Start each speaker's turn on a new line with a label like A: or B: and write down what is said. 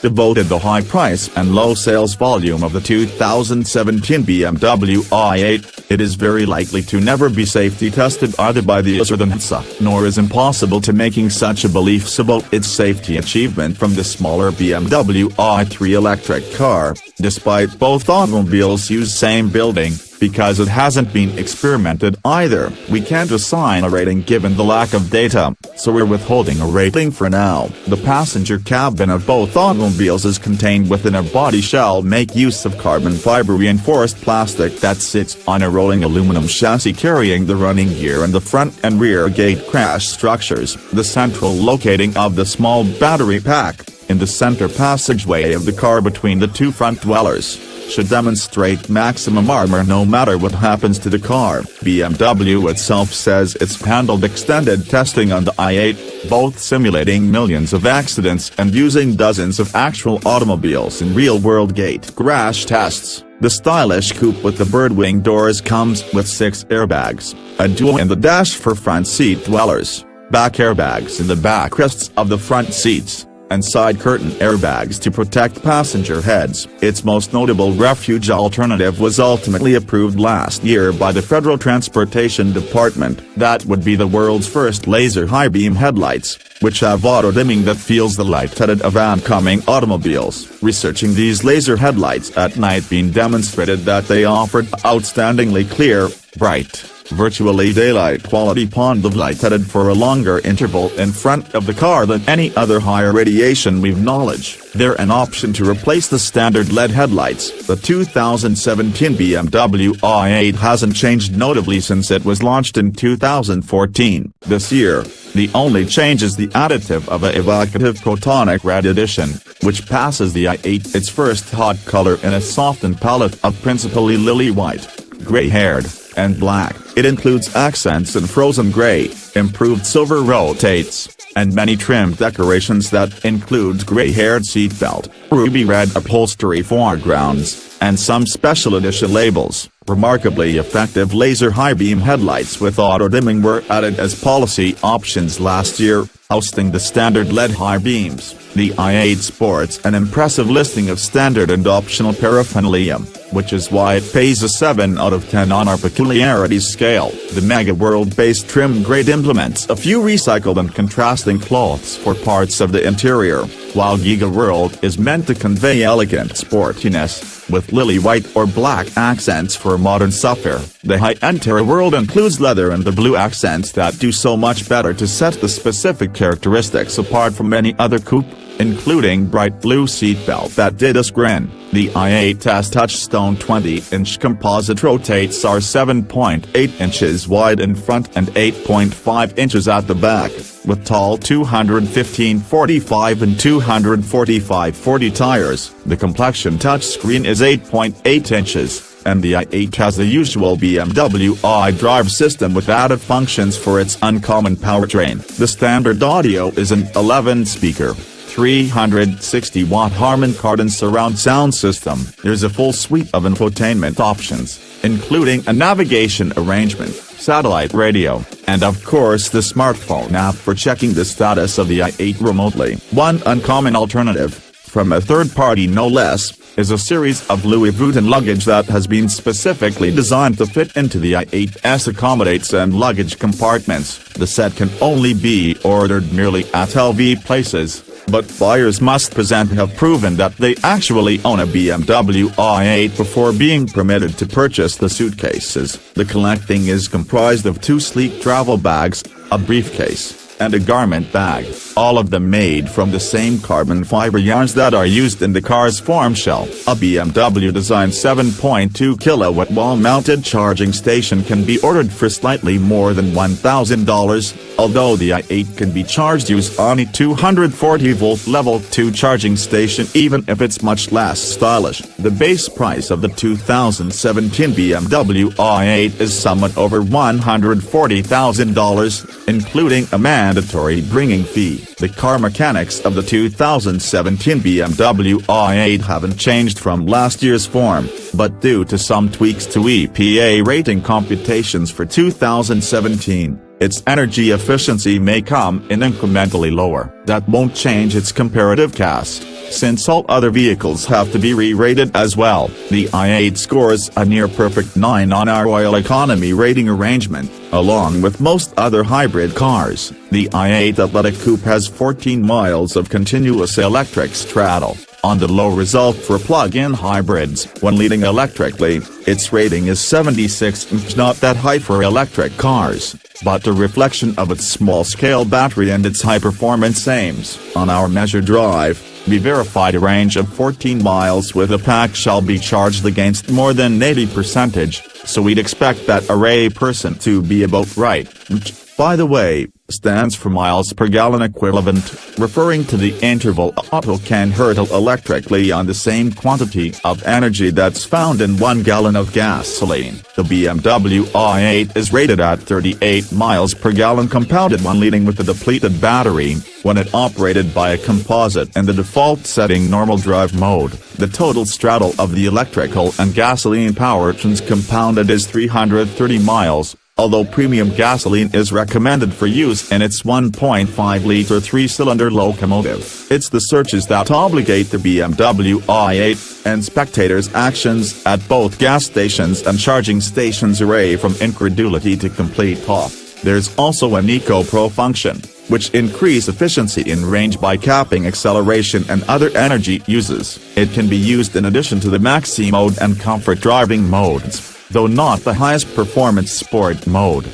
A: devoted the high price and low sales volume of the 2017 BMW i8, it is very likely to never be safety tested either by the IIHS or the NHTSA, nor is impossible to making such a belief about its safety achievement from the smaller BMW i3 electric car, despite both automobiles use same building. Because it hasn't been experimented either, we can't assign a rating given the lack of data, so we're withholding a rating for now. The passenger cabin of both automobiles is contained within a body shell make use of carbon fiber reinforced plastic that sits on a rolling aluminum chassis carrying the running gear and the front and rear gate crash structures, the central locating of the small battery pack, in the center passageway of the car between the two front dwellers, should demonstrate maximum armor no matter what happens to the car. BMW itself says it's handled extended testing on the i8, both simulating millions of accidents and using dozens of actual automobiles in real-world gate crash tests. The stylish coupe with the birdwing doors comes with 6 airbags, a duo in the dash for front seat dwellers, back airbags in the backrests of the front seats, and side curtain airbags to protect passenger heads. Its most notable refuge alternative was ultimately approved last year by the Federal Transportation Department. That would be the world's first laser high-beam headlights, which have auto-dimming that feels the light-headed of oncoming automobiles. Researching these laser headlights at night being demonstrated that they offered outstandingly clear, bright, virtually daylight quality pond of light headed for a longer interval in front of the car than any other higher radiation we've knowledge. They're an option to replace the standard LED headlights. The 2017 BMW i8 hasn't changed notably since it was launched in 2014. This year, the only change is the additive of a evocative protonic red edition, which passes the i8 its first hot color in a softened palette of principally lily white, gray-haired, and black. It includes accents in frozen gray, improved silver rotates, and many trim decorations that includes gray-haired seatbelt, ruby red upholstery foregrounds, and some special edition labels. Remarkably effective laser high-beam headlights with auto-dimming were added as policy options last year, ousting the standard LED high beams. The i8 sports an impressive listing of standard and optional paraphernalia, which is why it pays a 7 out of 10 on our peculiarities scale. The Mega World-based trim grade implements a few recycled and contrasting cloths for parts of the interior, while Giga World is meant to convey elegant sportiness, with lily white or black accents for modern supper. The high-end Terra World includes leather and the blue accents that do so much better to set the specific characteristics apart from any other coupe, including bright blue seatbelt that did us grin. The i8's touchstone 20-inch composite rotates are 7.8 inches wide in front and 8.5 inches at the back, with tall 215/45 and 245/40 tires. The complexion touchscreen is 8.8 inches. And the i8 has the usual BMW Idrive System with added functions for its uncommon powertrain. The standard audio is an 11-speaker, 360-watt Harman Kardon surround sound system. There's a full suite of infotainment options, including a navigation arrangement, satellite radio, and of course the smartphone app for checking the status of the i8 remotely. One uncommon alternative, from a third party no less, is a series of Louis Vuitton luggage that has been specifically designed to fit into the IIHS accommodates and luggage compartments. The set can only be ordered merely at LV places, but buyers must have proven that they actually own a BMW i8 before being permitted to purchase the suitcases. The collecting is comprised of 2 sleek travel bags, a briefcase, and a garment bag, all of them made from the same carbon fiber yarns that are used in the car's form shell. A BMW-designed 7.2 kilowatt wall-mounted charging station can be ordered for slightly more than $1,000, although the i8 can be charged using a 240-volt level 2 charging station even if it's much less stylish. The base price of the 2017 BMW i8 is somewhat over $140,000, including a mandatory bringing fee. The car mechanics of the 2017 BMW i8 haven't changed from last year's form, but due to some tweaks to EPA rating computations for 2017, its energy efficiency may come in incrementally lower. That won't change its comparative cost. Since all other vehicles have to be re-rated as well, the i8 scores a near-perfect 9 on our oil economy rating arrangement. Along with most other hybrid cars, the i8 Athletic Coupe has 14 miles of continuous electric straddle. On the low result for plug-in hybrids, when leading electrically, its rating is 76, not that high for electric cars, but a reflection of its small-scale battery and its high-performance aims. On our measure drive, we verified a range of 14 miles with a pack shall be charged against more than 80%, so we'd expect that array person to be about right, which, by the way, stands for miles per gallon equivalent, referring to the interval auto can hurtle electrically on the same quantity of energy that's found in 1 gallon of gasoline. The BMW i8 is rated at 38 miles per gallon compounded when leading with a depleted battery, when it operated by a composite in the default setting normal drive mode. The total straddle of the electrical and gasoline powertrains compounded is 330 miles. Although premium gasoline is recommended for use in its 1.5-liter 3-cylinder locomotive. It's the searches that obligate the BMW i8 and spectators' actions at both gas stations and charging stations array from incredulity to complete thought. There's also an Eco Pro function, which increase efficiency in range by capping acceleration and other energy uses. It can be used in addition to the Maxi mode and comfort driving modes, though not the highest performance sport mode.